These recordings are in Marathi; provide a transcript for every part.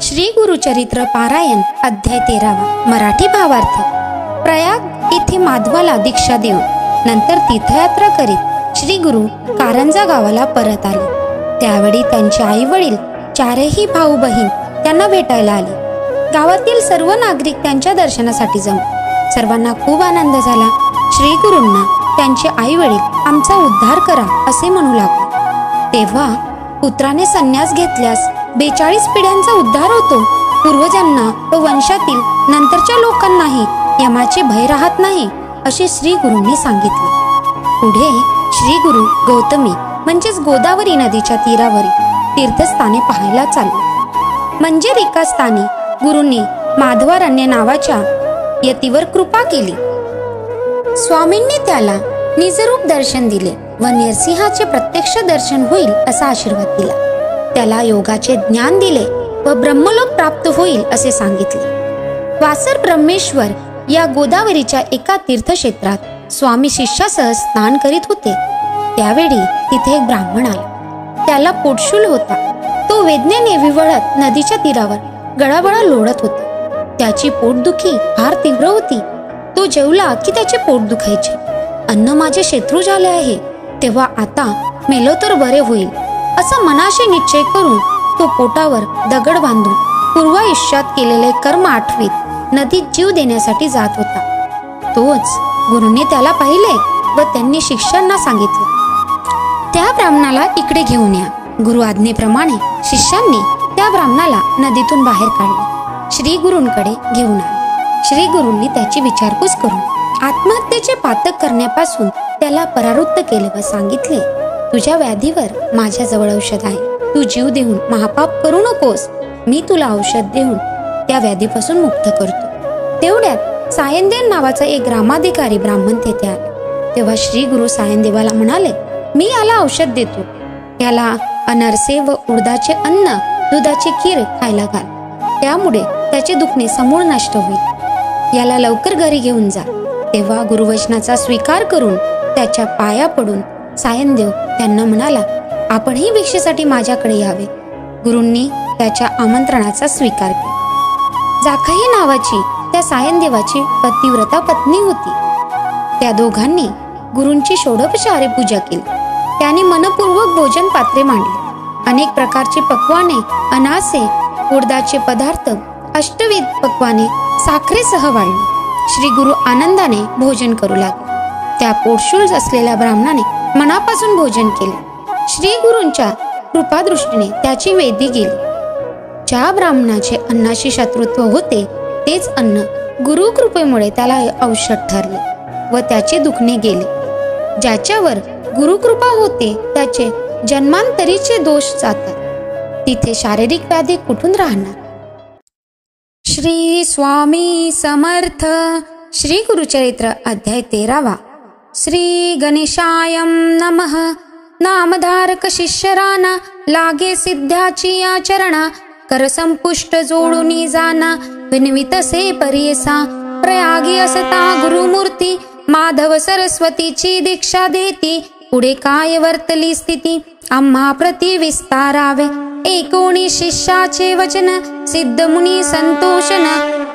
श्री गुरुचरित्र पारायण अध्याय 13 मराठी भावार्थ। प्रयाग येथे माधवाला दीक्षा देऊन नंतर तीर्थयात्रा करीत श्री गुरु कारंजा गावाला परत आले। त्यावेळी त्यांचे आई वडील चारही भाऊ बहीण त्यांना भेटायला आले। गावातील सर्व नागरिक त्यांच्या दर्शनासाठी जमले। सर्वांना खूप आनंद झाला। श्री गुरूंना त्यांचे आई वडील आमचा उद्धार करा असे म्हणू लागले। तेव्हा पुत्राने संन्यास घेतल्यास 42 पिढ्यांचा उद्धार होतो। पूर्वजांना व वंशातील नंतरच्या लोकांनाही यमाचे भय राहत नाही असे श्री गुरूंनी सांगितले। पुढे श्री गुरु गौतमी म्हणजेच गोदावरी नदीच्या तीरावरील तीर्थस्थाने पाहायला चालले। म्हणजे एका स्थानी गुरूंनी माधवारण्य नावाच्या यतीवर कृपा केली। स्वामींनी त्याला निजरूप दर्शन दिले व नरसिंहाचे प्रत्यक्ष दर्शन होईल असा आशीर्वाद दिला। त्याला योगाचे ज्ञान दिले व ब्रह्मलोक प्राप्त होईल असे सांगितले। वासर ब्रह्मेश्वर या गोदावरीच्या एका तीर्थक्षेत्रात स्वामी शिष्यासह स्नान करीत होते। त्यावेळी तिथे एक ब्राह्मण आला। त्याला पोटशूल होता। तो वेदनेने विवळत नदीच्या तीरावर गळाबळा लोळत होता। त्याची पोटदुखी फार तीव्र होती। तो जेवला की त्याचे पोट दुखायचे। अन्न माझे शत्रू झाले आहे, तेव्हा आता मेलो तर बरे होईल असा मनाशी निश्चय करून तो पोटावर दगड बांधून पूर्वायुष्यात केलेले कर्म आठवीत नदीत जीव देण्यासाठी जात होता। तोच गुरूंनी त्याला पाहिले व त्यांनी शिष्यांना सांगितले, त्या ब्राह्मणाला इकडे घेऊन या। गुरु आज्ञेप्रमाणे शिष्यांनी त्या ब्राह्मणाला नदीतून बाहेर काढले। श्री गुरूंकडे घेऊन आले। श्री गुरूंनी त्याची विचारपूस करून आत्महत्येचे पातक करण्यापासून त्याला परावृत्त केले व सांगितले, तुझ्या व्याधीवर माझ्याजवळ औषध आहे। तू जीव देऊन महापाप करू नकोस। मी तुला औषध देऊन त्या व्याधीपासून मुक्त करतो। तेवढ्यात सायनदेव नावाचा एक ग्रामाधिकारी ब्राह्मण तेथे आला। तेव्हा श्री गुरु सायनदेवाला म्हणाले, मी याला औषध देतो। याला अनरसे व उडदाचे अन्न दुधाची खीर खायला घाल। त्यामुळे त्याचे दुखणे समूळ नष्ट होईल। याला लवकर घरी घेऊन जा। तेव्हा गुरुवचनाचा स्वीकार करून त्याच्या पाया पडून सायनदेव त्यांना म्हणाला, आपणही भिक्षेसाठी माझ्याकडे यावे। गुरूंनी त्याच्या आमंत्रणाचा स्वीकार केला। जाखाई नावाची त्या सायनदेवाची पतिव्रता पत्नी होती। त्या दोघांनी गुरूंची षोडोपचारे पूजा केली। त्यांनी मनपूर्वक भोजन पात्रे मांडली। अनेक प्रकारची पक्वाने, अनासे, उडदाचे पदार्थ, अष्टविध पक्वाने साखरेसह वाढली। श्री गुरु आनंदाने भोजन करू लागले। त्या पोटशूल असलेल्या ब्राह्मणाने मनापासून भोजन केले। श्री गुरूंच्या कृपादृष्टीने त्याची वेदी गेली। ज्या ब्राह्मणाचे अन्नाशी शत्रुत्व होते तेच अन्न गुरु कृपेमुळे त्याला औषध ठरले व त्याचे दुखणे गेले। ज्याच्यावर गुरुकृपा होते त्याचे जन्मांतरीचे दोष जातात। तिथे शारीरिक व्याधी कुठून राहणार। श्री स्वामी समर्थ। श्री गुरुचरित्र अध्याय 13। श्री गणेशायं नमः। नामधारक शिष्यराना लागे सिद्ध्याची आचरणा। कर संपुष्ट जोडूनी जाना विनवितसे परियसा। प्रयागी असता गुरुमूर्ती माधव सरस्वतीची दीक्षा देती। पुढे काय वर्तली स्थिती आम्हा प्रति विस्तारावे। एकोणी शिष्याचे वचन सिद्ध मुनी संतोषन।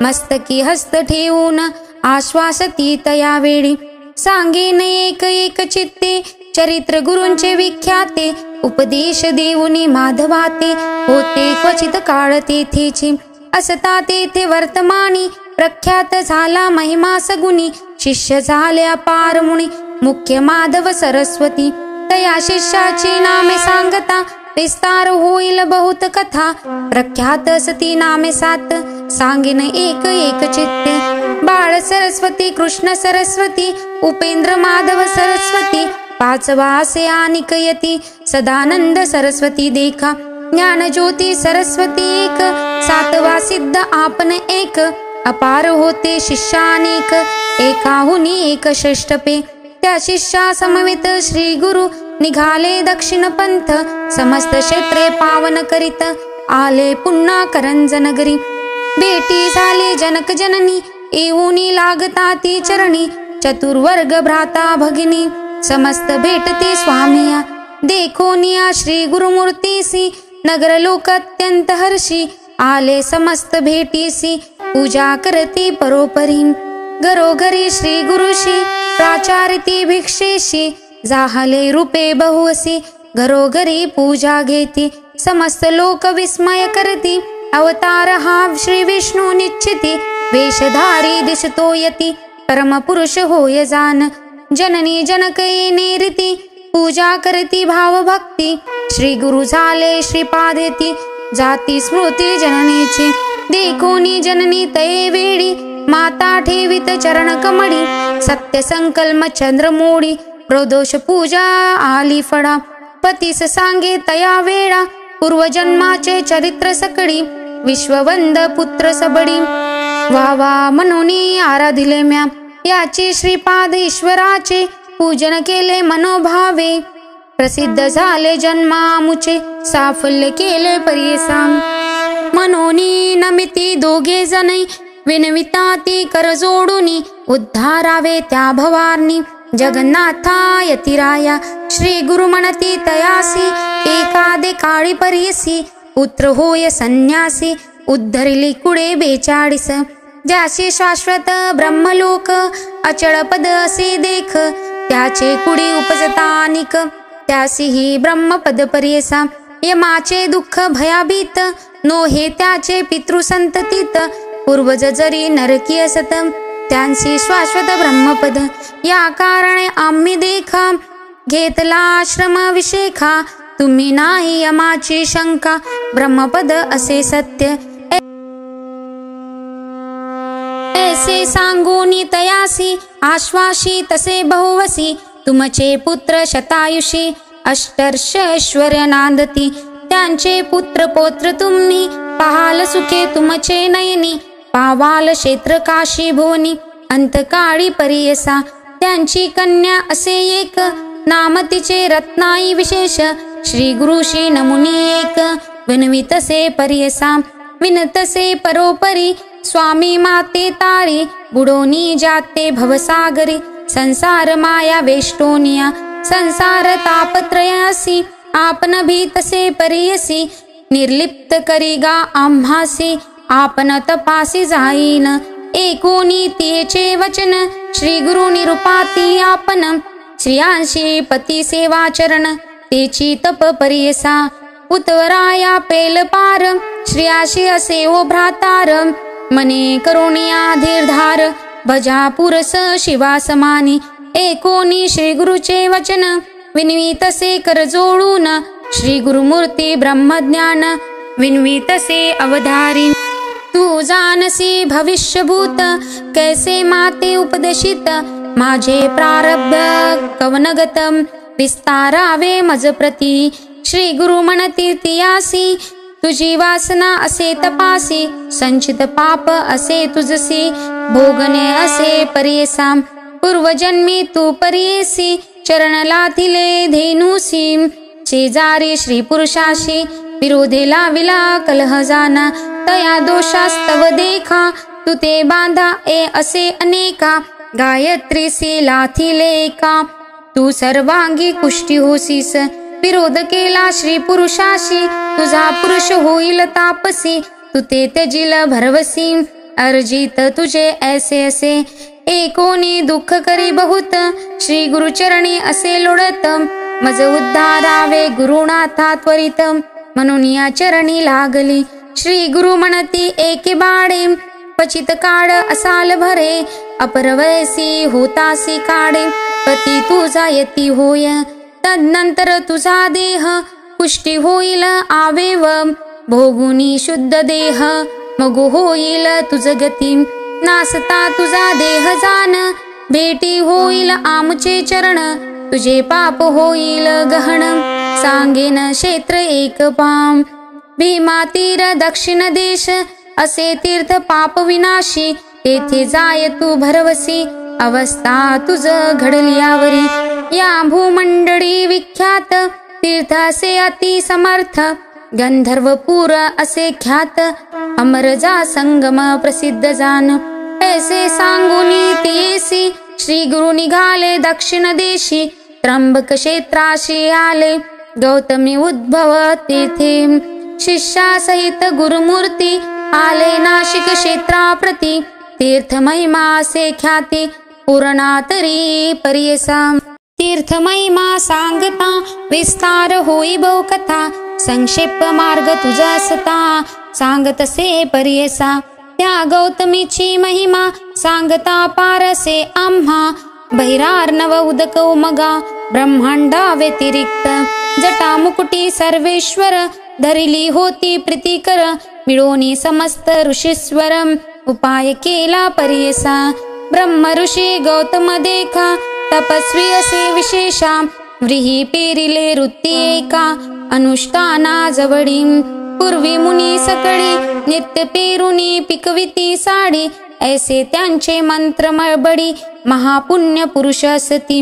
मस्तकी हस्त ठेवून आश्वासती तया वेळी। सांगेन एक एक चित्ते चरित्र गुरूंचे विख्याते। उपदेश देऊनी माधवाते होते क्वचित काळ तेथेची। असता तेथे वर्तमानी प्रख्यात झाला महिमा सगुणी। शिष्य झाले अपार मुनी मुख्य माधव सरस्वती। तया शिष्याची नामे सांगता विस्तार होईल बहुत कथा। प्रख्यात असती नामे 7 सांगेन एक एक चित्ते। बाळ सरस्वती, कृष्ण सरस्वती, उपेंद्र माधव सरस्वती। 5वा असे आनिक यती सदानंद सरस्वती देखा। ज्ञान ज्योती सरस्वती एक 7वा सिद्ध आपण एक। अपार होते शिष्यानेक एकाहुनी एक श्रेष्ठपे। त्या शिष्या समवेत श्री गुरु निघाले दक्षिण पंथ। समस्त क्षेत्रे पावन करीत आले पुन्हा करंज नगरी। भेटी झाले जनक जननी येऊनी लागता ती चरणी। चतुर्वर्ग भ्राता भगिनी समस्त भेटते स्वामिया। देखोनिया श्री गुरुमूर्तीसी नगर लोक अत्यंत हर्षी। आले समस्त भेटीसी, पूजा करती परोपरी. घरोघरी श्री गुरुशी प्राचारिती भिक्षेशी, जाहले रूपे बहुअसी, घरोघरी पूजा घेती. समस्त लोक विस्मय करती, अवतार हा श्री विष्णू निश्चिती. वेशधारी दिसतो यती, परमपुरुष होय जान. जननी जनक येणे रीती, पूजा करती भावभक्ती. श्री गुरु झाले श्रीपाद येती, जाती स्मृती जननीची. देखोनी जननी तये वेळी, माता ठेवित चरण कमळी. सत्य संकल्प चंद्रमोडी, प्रदोष पूजा आली फळा. पतीस सांगे तया वेळा, पूर्वजन्माचे चरित्र सकडी. विश्ववंद पुत्र सबडी, वा वा मनोनी आराधिले म्या. याचे श्रीपाद ईश्वराचे, पूजन केले मनोभावे. प्रसिद्ध झाले जन्मामुचे, साफल्य केले परिसाम. मनोनी नमिती दोघे जणी, विनविता ती कर जोडूनी. उद्धारावे त्या भवानी, जगन्नाथा यतिराया. श्री गुरु म्हणती तयासी, एकादे काळी परियसी. पुत्र होय संन्यासी, उद्धरिली कुडे 42. ज्याशी शाश्वत ब्रह्मलोक, अचळ पद असे देख. त्याचे कुडी उपजतानिक, त्यासीही ब्रह्मपद परियसा. यमाचे दुःख भयाभीत, नो हे त्याचे पितृसंततीत. पूर्वज जरी नरकी असत, त्यांची शाश्वत ब्रह्मपद. या कारणे आम्ही देखा, घेतला आश्रम विशेखा. तुम्ही नाही यमाची शंका, ब्रह्मपद असे सत्य. ऐसे सांगूनी तयासी, आश्वासी तसे बहुवसी. तुमचे पुत्र शतायुषी, अष्टर्षैश्वर्य नांदती. त्यांचे पुत्र पौत्र तुम्ही, पाहाल सुखे तुमचे नयनी. पावाल क्षेत्र काशी भुवनी, अंतकाळी परियसा. त्यांची कन्या असे एक, नाम तिचे रत्नाई विशेष. श्री गुरुशी नमुनी एक, विनवितसे परियसा. विनतसे परोपरी, स्वामी माते तारी. बुडोनी जाते भवसागरी, संसार माया वेष्टोनिया. संसार तापत्रयासी, आपण भीतसे परियसी. निर्लिप्त करीगा आम्हासी, आपण तपासी जाईन. एकोनी तिचे वचन, श्री गुरु निरुपाती आपण. श्रियांशी पती सेवाचरण, तेची तप परियसा. उतवराया पेल पार, श्रियाशी असे ओ भ्रातार. मने करुणिया धीरधार, भजा पुरस शिवा समानी. एकोनी श्री गुरुचे वचन, विनवीतसे कर जोडून. श्री गुरुमूर्ती ब्रह्मज्ञान, विनवीतसे अवधारी. तू जानसी भविष्यभूत, कैसे माते उपदेशित. माझे प्रारब्ध कवनगतम, विस्तारावे मज प्रती. श्री गुरु म्हणती तियासी, तुझी वासना असे तपासी. संचित पाप असे तुझसी, भोगणे असे परियसा. पूर्वजन्मी तू परियसी, चरण लाथिले धेनुसी. शेजारी श्री पुरुषाशी, विरोधे लाविला कलह जाना. तया दोषास्तव देखा, तू ते बांधा ए असे अनेका. गायत्रीसी लाथिले का, तू सर्वांगी कुष्टी होसीस. विरोध केला श्री पुरुषाशी, तुझा पुरुष होईल तापसी. तू ते त्यजिल भरवसी, अर्जित तुझे ऐसे असे. एकोनी दुःख करी बहुत, श्री गुरुचरणी असे लोडत. मज उद्धारावे गुरुनाथा त्वरित, म्हणून या चरणी लागली. श्री गुरु म्हणती एके बाडे, पचित काळ असाल भरे. अपरवयसी होतासी काडे, पती तुझा यती होय. तदनंतर तुझा देह पुष्टी होईल आवेव. भोगुनी शुद्ध देह, मग होईल तुझ गती. नासता तुझा देह जान, भेटी होईल आमचे चरण. तुझे पाप होईल गहन, सांगेन क्षेत्र एक पाम. भीमा तीर दक्षिण देश, असे तीर्थ पाप विनाशी. तेथे जाय तू भरवसी, अवस्था तुझ घडलियावरी. या भूमंडळी विख्यात, तीर्थ असे अति समर्थ. गंधर्वपूर असे ख्यात, अमर जा संगम प्रसिद्ध जान. ऐसे सांगुनी तेसी, श्री गुरु निघाले दक्षिण देशी. त्र्यंबक क्षेत्राशी आले, गौतमी उद्भव तेथे. शिष्यासहित गुरुमूर्ती आले नाशिक क्षेत्राप्रती तीर्थमहिमासे ख्याती पूर्णातरी परियसा तीर्थमहिमा सांगता विस्तार होई बहुकथा संक्षेप मार्ग तुझा असता सांगतसे परियसा त्या गौतमीची महिमा सांगता पारसे आम्हा बहिरार्णव उदक उमगा ब्रह्मांडा व्यतिरिक्त जटा मुकुटी सर्वेश्वर धरिली होती प्रीतिकर मिळोनी समस्त ऋषीश्वर उपाय केला परियसा ब्रह्म ऋषी गौतम देखा तपस्वी असे विशेषा व्रीही पेरिले वृत्ती एका अनुष्ठाना जवळी पूर्वी मुनी सकळी नित्य पेरुनी पिकविती साडी ऐसे त्यांचे मंत्र मळबडी महापुण्य पुरुष असती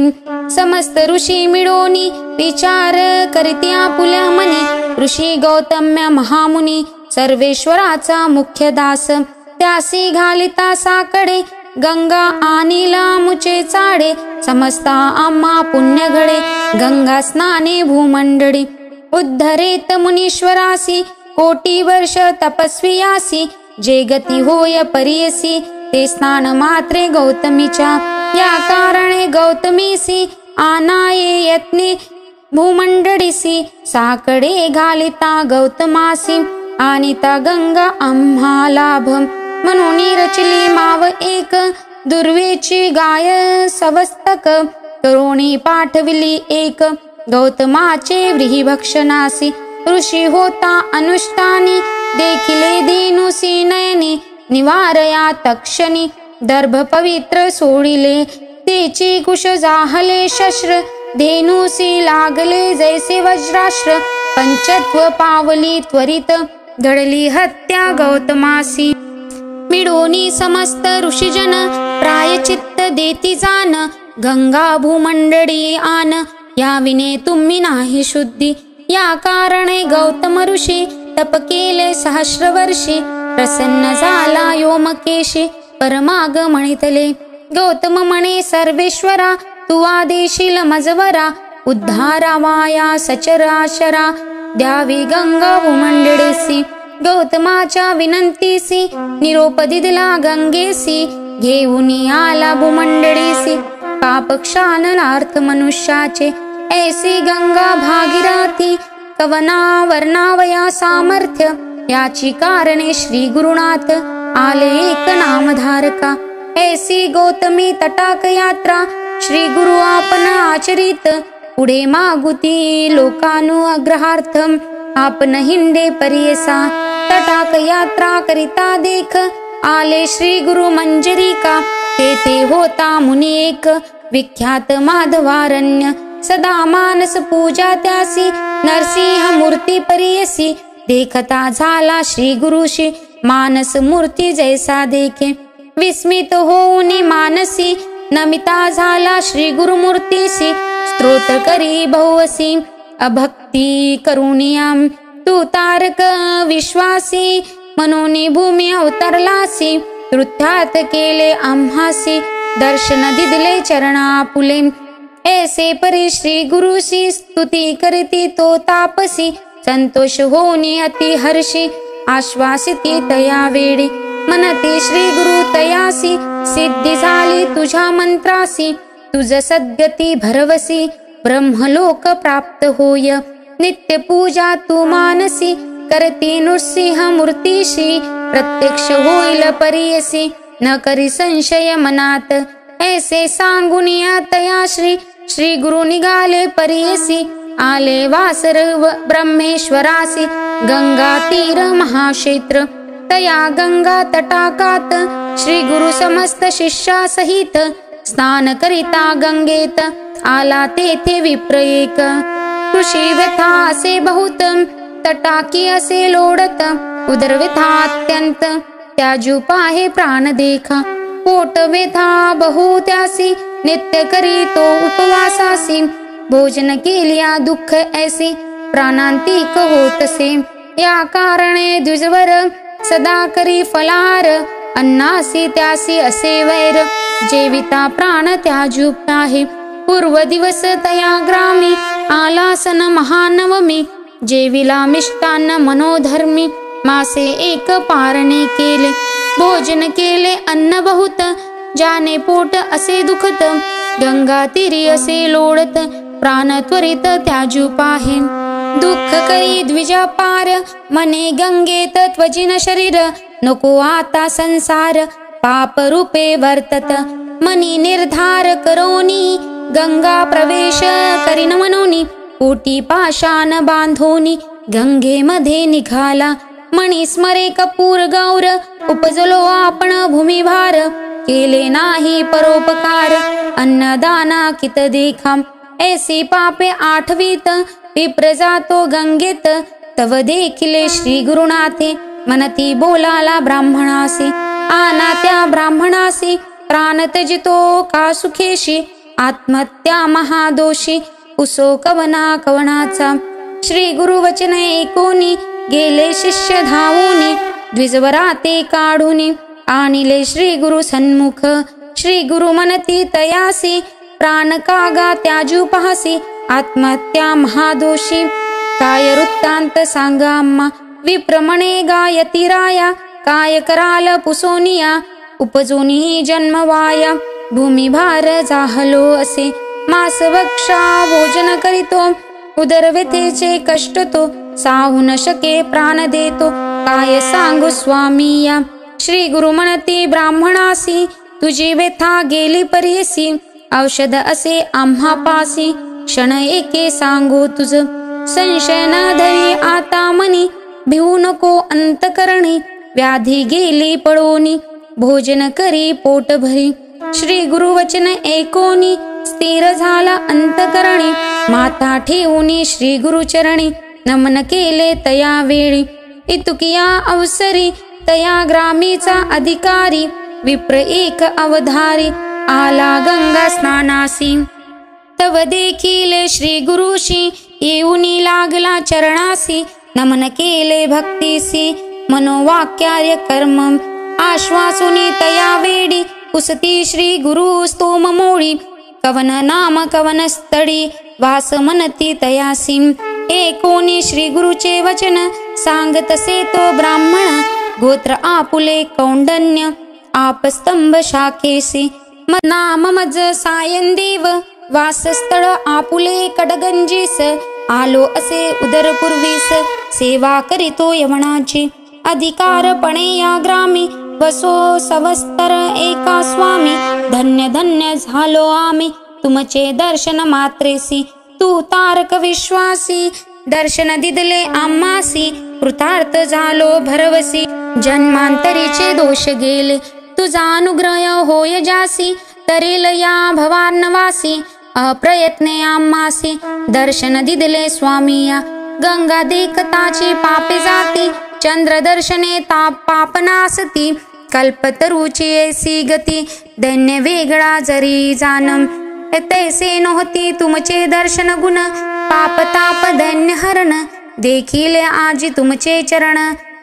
समस्त ऋषी मिळोनी विचार करित्या पुल्या मनी ऋषी गौतम्य महामुनी सर्वेश्वराचा मुख्य दास त्यासी घालिता साकडे गंगा आणि लामुचे चाडे समस्ता आम्हा पुण्य घडे गंगा स्नाने भूमंडळी उद्धरेत मुनीश्वरासी कोटी वर्ष तपस्वियासी जे गती होय परियसी ते स्नान मात्रे गौतमीच्या या कारणे गौतमीसी आनाये यत्ने भूमंडळीसी साकडे घालिता गौतमासी आणि ता गंगा आम्हा लाभ म्हणून रचली माव एक दुर्वेची गाय सवस्तक तरुणी पाठविली एक गौतमाचे व्रीहिभक्षणासी ऋषी होता अनुष्ठानी देखिले धेनुसी नयनी निवारया तक्षणी दर्भ पवित्र सोडिले तेची कुश जाहले शस्त्र धेनुसी लागले जैसे वज्रास्त्र पंचत्व पावली त्वरित घडली हत्या गौतमासी मिळोनी समस्त ऋषीजन प्रायचित्त देती जान गंगा भूमंडळी आन या विने तुम्ही नाही शुद्धी या कारणे गौतम ऋषी तप केले सहस्र वर्षी प्रसन्न झाला योमकेशी परमाग म्हणितले गौतम म्हणे सर्वेश्वरा तू आदेशील मजवरा उद्धारावाया सचराचरा द्यावी गंगा भूमंडळीसी गौतमाच्या विनंतीसी निरोप दिला गंगेसी घेऊन आला भूमंडळीसी पाप क्षालनार्थ मनुष्याचे ऐसी गंगा भागीरथी कवना वर्णावया सामर्थ्य याची कारणे श्री गुरुनाथ आले एक नामधारका ऐसी गौतमी तटाक यात्रा श्री गुरु आपण आचरित पुढे मागुती लोकानु अग्रहार्थ आपण हिंडे परियसा तटाक यात्रा करिता देख आले श्री गुरु मंजरिका तेथे होता मुनी एक विख्यात माधवारण्य सदा मानस पूजा त्यासी नरसिंह मूर्ती परियसी देखता झाला श्री गुरुशी मानस मूर्ती जैसा देखे विस्मित होऊन मानसी नमिता झाला श्री गुरुमूर्तीसी स्तोत्र करी बहुवसी अभक्ती करुणियाम तू तारक विश्वासी मनोनी भूमी अवतरलासी तृथ्यात केले आम्हासी दर्शन दिदले चरणा पुले ऐसे परी श्री गुरुशी स्तुती करीती तो तापसी संतोष होनी अति हर्षी आश्वासिती तया वेळी मनती श्री गुरु तयासी सिद्धी झाली तुझ्या मंत्रासी तुझ सद्गती भरवसी ब्रह्मलोक प्राप्त होय नित्य पूजा तू मानसी करती नृसिंह मूर्तीशी प्रत्यक्ष होईल परियसी न करी संशय मनात ऐसे सांगून या तया श्री गुरु निघाले परियसी आले वासर ब्रह्मेश्वरासी गंगा तीर महाक्षेत्र तया गंगा तटाकात श्री गुरु समस्त शिष्या सहित स्नान करिता गंगेत आला तेथे विप्र एक कृषी व्यथा असे बहुत तटाकी असे लोडत उदर व्यथा अत्यंत त्याजू पाहे प्राण देखा पोट व्यथा बहु त्यासी नित्य करी तो उपवासासी भोजन केलिया दुःख ऐसी प्राणांतिक होतसे या कारणे द्विजवर सदा करी फलार अन्नासी त्यासी असे वैर जेविता प्राण त्याजू आहे पूर्व दिवस तया ग्रामी आलासन महानवमी जेविला मिष्टान्न मनोधर्मी, मासे एक पारणे केले, भोजन केले अन्न बहुत, जाने पोट असे दुखत, गंगा तीरी असे लोळत, प्राण त्वरित त्याजू पाहे, दुःख करी द्विजा पार, मने गंगेत त्वजिन शरीर, नको आता संसार, पाप रूपे वर्तत, मनी निर्धार करोनी, गंगा प्रवेश करीन मनोनी, पोटी पाशान बांधोनी, गंगेमध्ये निघाला, मणी स्मरे कपूर गौर, उपजलो आपण भूमिभार, केले नाही परोपकार, अन्नदाना कित देखा, ऐसी पापे आठवीत, विप्र जातो गंगेत, तव देखिले श्री गुरुनाथे, मनती बोलाला ब्राह्मणासी, आना त्या ब्राह्मणासी, प्राण तजितो का सुखेशी, आत्महत्या महादोषी, उसो कवना कवनाचा, श्री गुरु वचन ऐकोनी, गेले शिष्य धावूनी, द्विजवराते काढूनी, आणिले श्री गुरु सन्मुख, श्री गुरु मनती तयासी, प्राण कागा त्याजू पाहसी, आत्महत्या महादोषी, काय वृत्तांत सांगा आम्हा, विप्रमणे गायती राया, काय कराल पुसोनिया, उपजोनी जन्मवाया, भूमिभार जाहलो असे, मास वक्षा भोजन करीतो, उदर व्यथेचे कष्ट तो, साहू न शके प्राण देतो, काय सांगू स्वामी या, श्री गुरु म्हणती ब्राह्मणासी, तुझी व्यथा गेली परेसी, औषध असे आम्हा पासी, क्षण एके सांगू तुझ, संशय न धरी आता मनी, भिवू नको अंतकरणी, व्याधी गेली पळोनी, भोजन करी पोट भरी, श्री गुरु वचन ऐकोनी, स्थिर झाला अंतकरणी, माता ठेवूनी श्री गुरु चरणी, नमन केले तया वेळी, इतुकिया अवसरी, तया ग्रामीचा अधिकारी, विप्र एक अवधारी, आला गंगा स्नानासी, तव देखिले श्री गुरुशी, येऊनी लागला चरणासी, नमन केले भक्तीसी, मनोवाक्यार्य कर्म, आश्वासुनी तया वेडी, पुसती श्री गुरु स्तोम मोळी, कवन नाम कवन स्थळी, वास मनती तयासी, एकोनी श्री गुरुचे वचन, सांगतसे तो ब्राह्मण, गोत्र आपुले कौंडन्य, आपस्तंभ शाखेसी, नाम मज सायन देव, वासस्थळ आपुले कडगंजीस, आलो असे उदरपूर्वीस, सेवा करीतो यवनाची, अधिकारपणे या ग्रामी, वसो सवस्तर एका स्वामी, धन्य धन्य झालो आम्ही, तुमचे दर्शन मात्रेसी, तू तारक विश्वासी, दर्शन दिदले आम्हासी, कृतार्थ झालो भरवसी, जन्मांतरीचे दोष गेले, तुझा अनुग्रह होय जासी, तरेल या भवानवासी, अप्रयत्ने आम्हासी, दर्शन दिदले स्वामी या, गंगा देखताची पापे जाती, चंद्र दर्शने ताप पापनासती, कल्पतरुची ऐसी गती, दैन्य वेगळा जरी जानम, तैसे नोहती तुमचे दर्शन गुण, पाप ताप दैन्य हरण, देखिले आजी तुमचे चरण,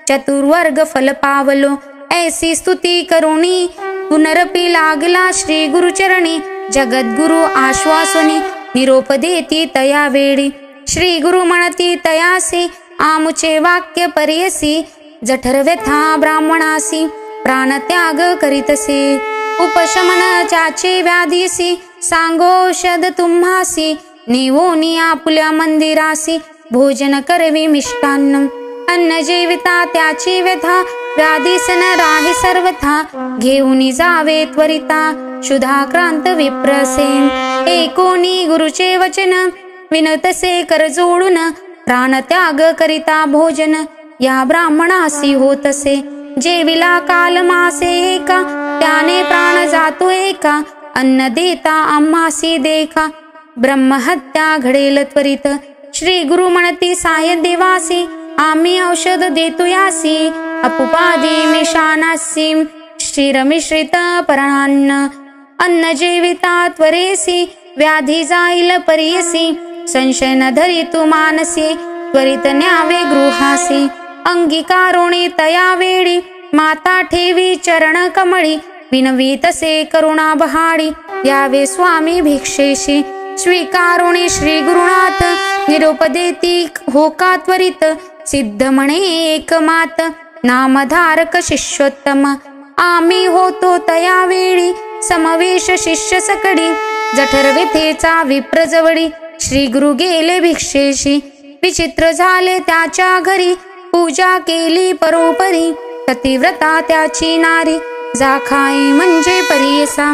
चतुर्वर्ग फल पावलो, ऐसी स्तुती करुणी, पुनरपी लागला श्री गुरुचरणी, जगद्गुरु आश्वासुनी, निरोप देती तया वेळी, श्री गुरु म्हणती तयासी, आमुचे वाक्य पर्यसी, जठर व्यथा ब्राह्मणासी, प्राणत्याग करीतसे, उपशमन ज्याचे व्याधीसी, सांगोषध तुम्हासी, नेवोनी आपुल्या मंदिरासी, भोजन करवी मिष्टान्न, अन्न जेविता त्याची व्यथा, व्याधीसन राही सर्वथा, घेऊनी जावे त्वरिता, शुधाक्रांत विप्रसे, एकोनी गुरुचे वचन, विनतसे कर जोडून, प्राणत्याग करिता भोजन, या ब्राह्मणासी होतसे, जेविला काल मासे एका, त्याने प्राण जातो एका, अन्न देता आम्हासी देखा, ब्रह्महत्या घडेल त्वरित, श्री गुरु म्हणती साय देवासी, आम्ही औषध देतो यासी, अपुपादी मिशानासी, क्षीरमिश्रित परणान्न, अन्न जेविता त्वरेसी, व्याधी जाईल परियसी, संशय न धरी तू मानसी, त्वरित न्यावे गृहासी, अंगीकारोणी तया वेळी, माता ठेवी चरण कमळी, विनवी तसे करुणा बहाडी, यावे स्वामी भिक्षेशी, स्वीकारोणी श्री गुरुनाथ, निरोप देती होका त्वरित सिद्ध म्हणे एक मात नामधारक शिष्योत्तम आम्ही होतो तया वेळी समवेश शिष्य सकडी जठर व्यथेचा विप्रजवळी श्री गुरु गेले भिक्षेशी विचित्र झाले त्याच्या घरी पूजा केली परोपरी पतिव्रता त्याची नारी जाखाई म्हणजे परियसा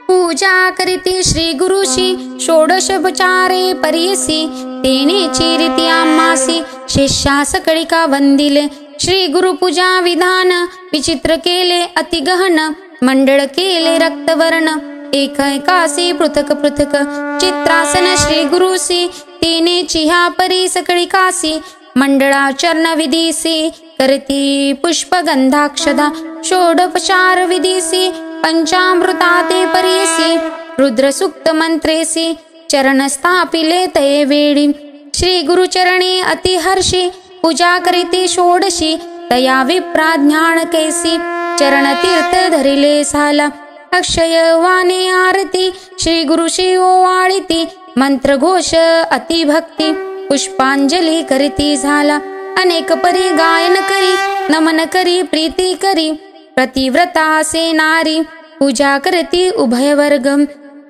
पूजा करीती श्री गुरुशी षोडशोपचारे परियसी तेनेची रीती आम्हासी शिष्या सकळी का वंदिले श्री गुरु पूजा विधान विचित्र केले अति गहन मंडळ केले रक्तवर्ण एकासी पृथक पृथक चित्रासन श्री गुरुसी तेनेची ह्या परी सकळी कासी मंडळाचरण विधीसी करती पुष्पगंधाक्षदा षोडोपचार विधीसी पंचामृता ते परियसी रुद्रसूक्त मंत्रेसी चरण स्थापिले तये वेळी श्री गुरुचरणी अतिहर्षी पूजा करीती षोडशी तया विप्रा ज्ञान कैसी चरण तीर्थ धरिले साला अक्षय वाने आरती श्री गुरुशी ओवाळीती मंत्र घोष अतिभक्ती पुष्पांजली करीती झाला अनेक परी गायन करी नमन करी प्रीती करी प्रतिव्रता से नारी पूजा करती उभय वर्ग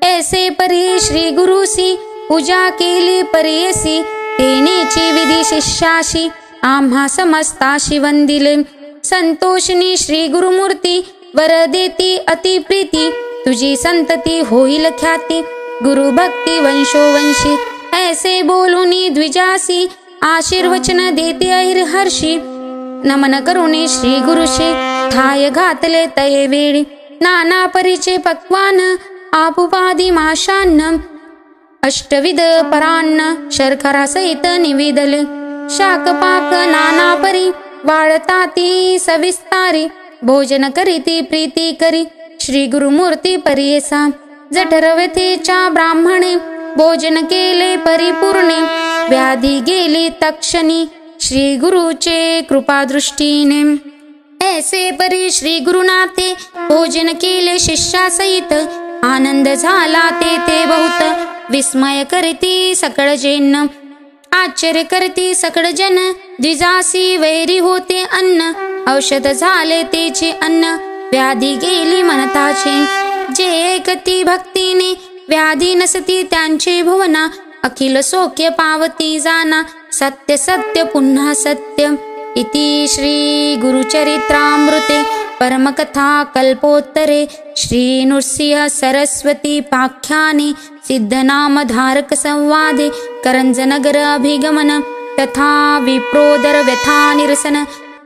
ऐसे परी श्री गुरुसी पूजा केली परियसी तेनेची विधी शिष्याशी आम्हा समस्ताशी वंदिले संतोषिनी श्री गुरुमूर्ती वर देती अति प्रीती तुझी संतती होईल ख्याती गुरु भक्ती वंशोवंशी ऐसे बोलुनी द्विजासी आशीर्वचन देते हर्षी नमन करुणी श्री गुरुशी ठाय घातले तये वेळी नाना परीचे पक्वान आपुपादी माशान्न अष्टविध परान्न शर्करा सहित निवेदले शाकपाक नाना परी वाळताती सविस्तारी भोजन करीती प्रीती करी श्री गुरुमूर्ती परियसा जठर व्यथेच्या ब्राह्मणे भोजन केले परिपूर्णे व्याधी गेली तक्षणी श्री गुरुचे कृपादृष्टीने ऐसे परी श्री गुरुनाथे भोजन केले शिष्या सहित आनंद झाला ते बहुत विस्मय करीती सकळ जैन आश्चर्य करती सकळ जन द्विजासी वैरी होते अन्न औषध झाले तेचे अन्न व्याधी गेली मनताचे जे एकती भक्तीने व्याधी नसती त्यांचे भुवना अखिल सौख्य पावती जाना सत्य सत्य पुन्हा सत्य इति श्री गुरुचरित्रामृते परमकथा कल्पोत्तरे श्री नृसिंह सरस्वती पाख्याने सिद्धनामधारक संवादे करंजनगर अभिगमन तथा विप्रोदर व्यथा निरसन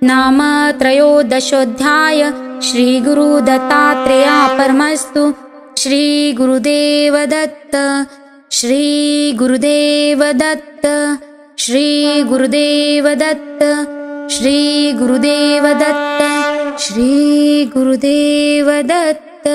नाम त्रयोदशोऽध्याय श्री गुरु दत्तात्रेयार्पणमस्तु श्री गुरुदेव दत्त श्री गुरुदेव दत्त श्री गुरुदेव दत्त श्री गुरुदेव दत्त श्री गुरुदेव दत्त।